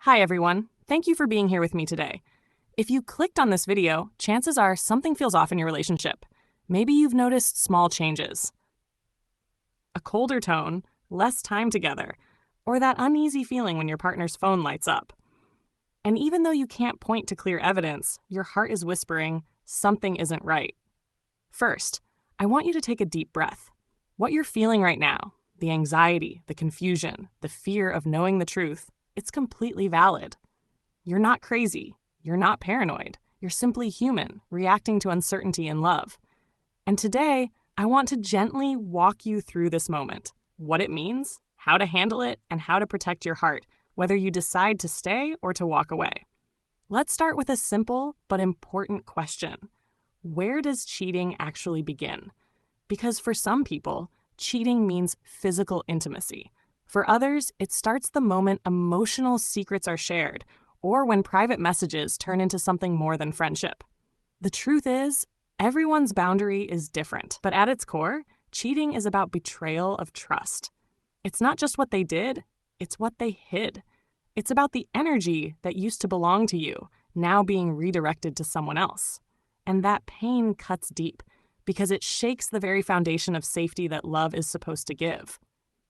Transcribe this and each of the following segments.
Hi everyone, thank you for being here with me today. If you clicked on this video, chances are something feels off in your relationship. Maybe you've noticed small changes. A colder tone, less time together, or that uneasy feeling when your partner's phone lights up. And even though you can't point to clear evidence, your heart is whispering, something isn't right. First, I want you to take a deep breath. What you're feeling right now, the anxiety, the confusion, the fear of knowing the truth, it's completely valid. You're not crazy. You're not paranoid. You're simply human, reacting to uncertainty in love. And today, I want to gently walk you through this moment, what it means, how to handle it, and how to protect your heart, whether you decide to stay or to walk away. Let's start with a simple but important question. Where does cheating actually begin? Because for some people, cheating means physical intimacy. For others, it starts the moment emotional secrets are shared, or when private messages turn into something more than friendship. The truth is, everyone's boundary is different, but at its core, cheating is about betrayal of trust. It's not just what they did, it's what they hid. It's about the energy that used to belong to you, now being redirected to someone else. And that pain cuts deep, because it shakes the very foundation of safety that love is supposed to give.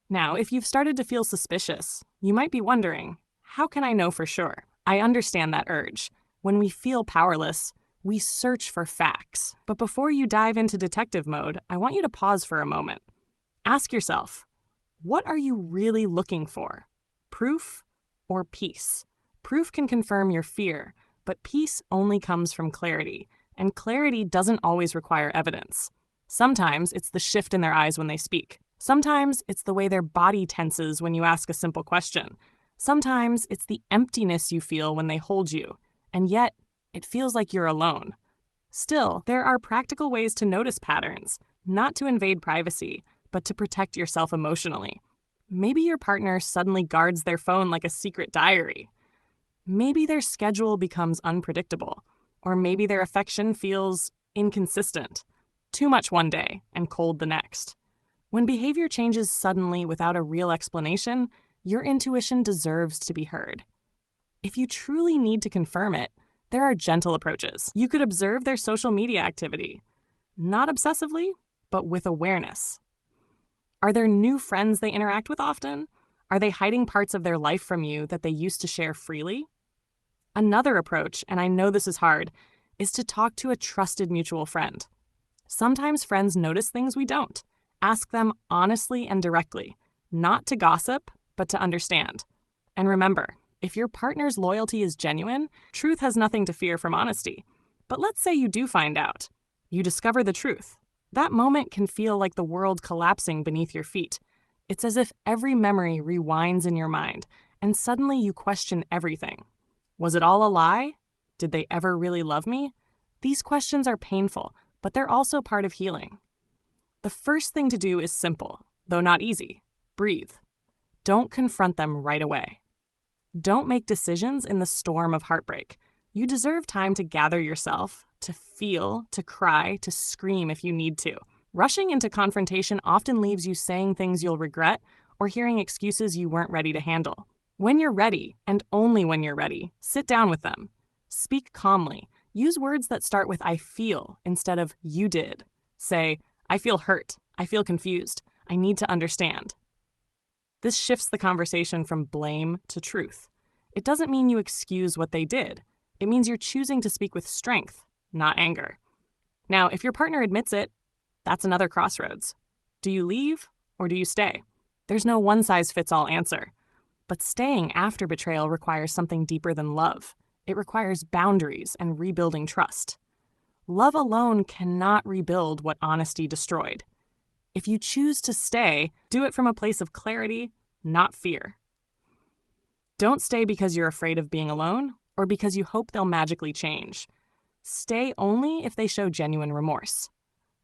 Now, if you've started to feel suspicious, you might be wondering, how can I know for sure? I understand that urge. When we feel powerless, we search for facts. But before you dive into detective mode, I want you to pause for a moment. Ask yourself, what are you really looking for? Proof or peace? Proof can confirm your fear, but peace only comes from clarity, and clarity doesn't always require evidence. Sometimes it's the shift in their eyes when they speak. Sometimes it's the way their body tenses when you ask a simple question. Sometimes it's the emptiness you feel when they hold you, and yet it feels like you're alone. Still, there are practical ways to notice patterns, not to invade privacy, but to protect yourself emotionally. Maybe your partner suddenly guards their phone like a secret diary. Maybe their schedule becomes unpredictable, or maybe their affection feels inconsistent, too much one day and cold the next. When behavior changes suddenly without a real explanation, your intuition deserves to be heard. If you truly need to confirm it, there are gentle approaches. You could observe their social media activity, not obsessively, but with awareness. Are there new friends they interact with often? Are they hiding parts of their life from you that they used to share freely? Another approach, and I know this is hard, is to talk to a trusted mutual friend. Sometimes friends notice things we don't. Ask them honestly and directly, not to gossip, but to understand. And remember, if your partner's loyalty is genuine, truth has nothing to fear from honesty. But let's say you do find out. You discover the truth. That moment can feel like the world collapsing beneath your feet. It's as if every memory rewinds in your mind, and suddenly you question everything. Was it all a lie? Did they ever really love me? These questions are painful, but they're also part of healing. The first thing to do is simple, though not easy. Breathe. Don't confront them right away. Don't make decisions in the storm of heartbreak. You deserve time to gather yourself, to feel, to cry, to scream if you need to. Rushing into confrontation often leaves you saying things you'll regret or hearing excuses you weren't ready to handle. When you're ready, and only when you're ready, sit down with them. Speak calmly. Use words that start with I feel instead of you did. Say, I feel hurt. I feel confused. I need to understand. This shifts the conversation from blame to truth. It doesn't mean you excuse what they did. It means you're choosing to speak with strength, not anger. Now, if your partner admits it, that's another crossroads. Do you leave or do you stay? There's no one-size-fits-all answer. But staying after betrayal requires something deeper than love. It requires boundaries and rebuilding trust. Love alone cannot rebuild what honesty destroyed. If you choose to stay, do it from a place of clarity, not fear. Don't stay because you're afraid of being alone or because you hope they'll magically change. Stay only if they show genuine remorse.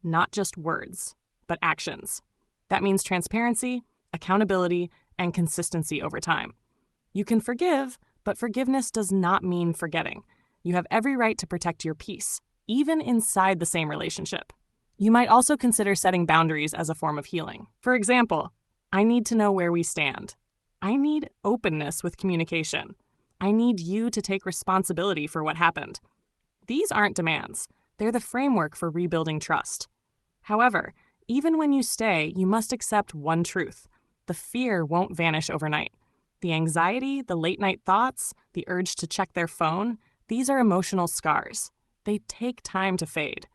Not just words, but actions. That means transparency, accountability, and consistency over time. You can forgive, but forgiveness does not mean forgetting. You have every right to protect your peace, even inside the same relationship. You might also consider setting boundaries as a form of healing. For example, I need to know where we stand. I need openness with communication. I need you to take responsibility for what happened. These aren't demands. They're the framework for rebuilding trust. However, even when you stay, you must accept one truth. The fear won't vanish overnight. The anxiety, the late-night thoughts, the urge to check their phone, these are emotional scars. They take time to fade.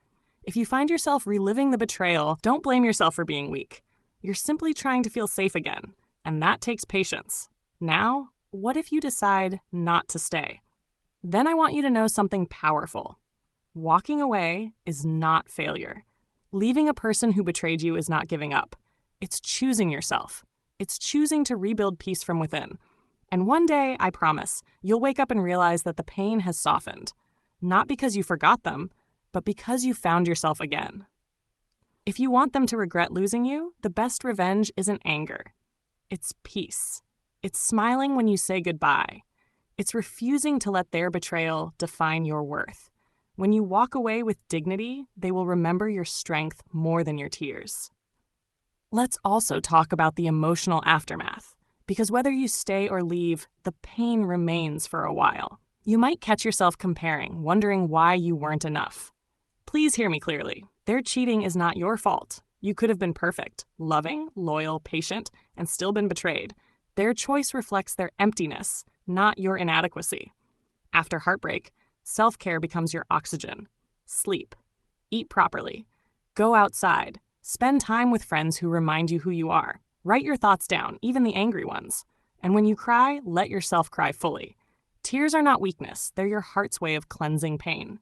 If you find yourself reliving the betrayal, don't blame yourself for being weak. You're simply trying to feel safe again, and that takes patience. Now, what if you decide not to stay? Then I want you to know something powerful. Walking away is not failure. Leaving a person who betrayed you is not giving up. It's choosing yourself. It's choosing to rebuild peace from within. And one day, I promise, you'll wake up and realize that the pain has softened. Not because you forgot them, but because you found yourself again. If you want them to regret losing you, the best revenge isn't anger. It's peace. It's smiling when you say goodbye. It's refusing to let their betrayal define your worth. When you walk away with dignity, they will remember your strength more than your tears. Let's also talk about the emotional aftermath, because whether you stay or leave, the pain remains for a while. You might catch yourself comparing, wondering why you weren't enough. Please hear me clearly. Their cheating is not your fault. You could have been perfect, loving, loyal, patient, and still been betrayed. Their choice reflects their emptiness, not your inadequacy. After heartbreak, self-care becomes your oxygen. Sleep. Eat properly. Go outside. Spend time with friends who remind you who you are. Write your thoughts down, even the angry ones. And when you cry, let yourself cry fully. Tears are not weakness. They're your heart's way of cleansing pain.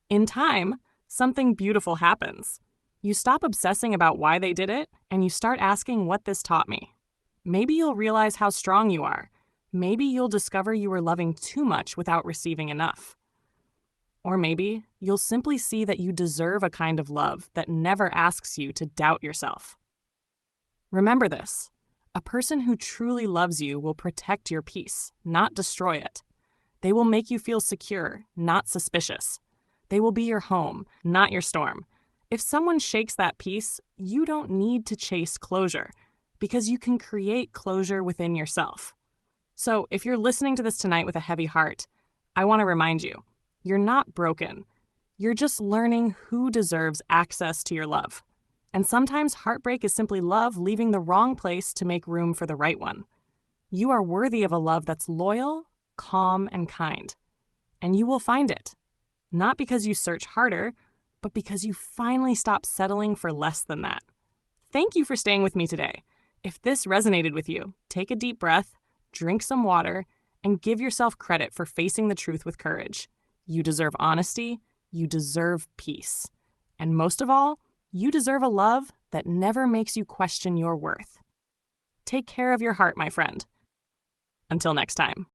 In time, something beautiful happens. You stop obsessing about why they did it, and you start asking what this taught me. Maybe you'll realize how strong you are. Maybe you'll discover you were loving too much without receiving enough. Or maybe you'll simply see that you deserve a kind of love that never asks you to doubt yourself. Remember this: a person who truly loves you will protect your peace, not destroy it. They will make you feel secure, not suspicious. They will be your home, not your storm. If someone shakes that peace, you don't need to chase closure, because you can create closure within yourself. So if you're listening to this tonight with a heavy heart, I want to remind you, you're not broken. You're just learning who deserves access to your love. And sometimes heartbreak is simply love leaving the wrong place to make room for the right one. You are worthy of a love that's loyal, calm, and kind. And you will find it. Not because you search harder, but because you finally stop settling for less than that. Thank you for staying with me today. If this resonated with you, take a deep breath, drink some water, and give yourself credit for facing the truth with courage. You deserve honesty, you deserve peace. And most of all, you deserve a love that never makes you question your worth. Take care of your heart, my friend. Until next time.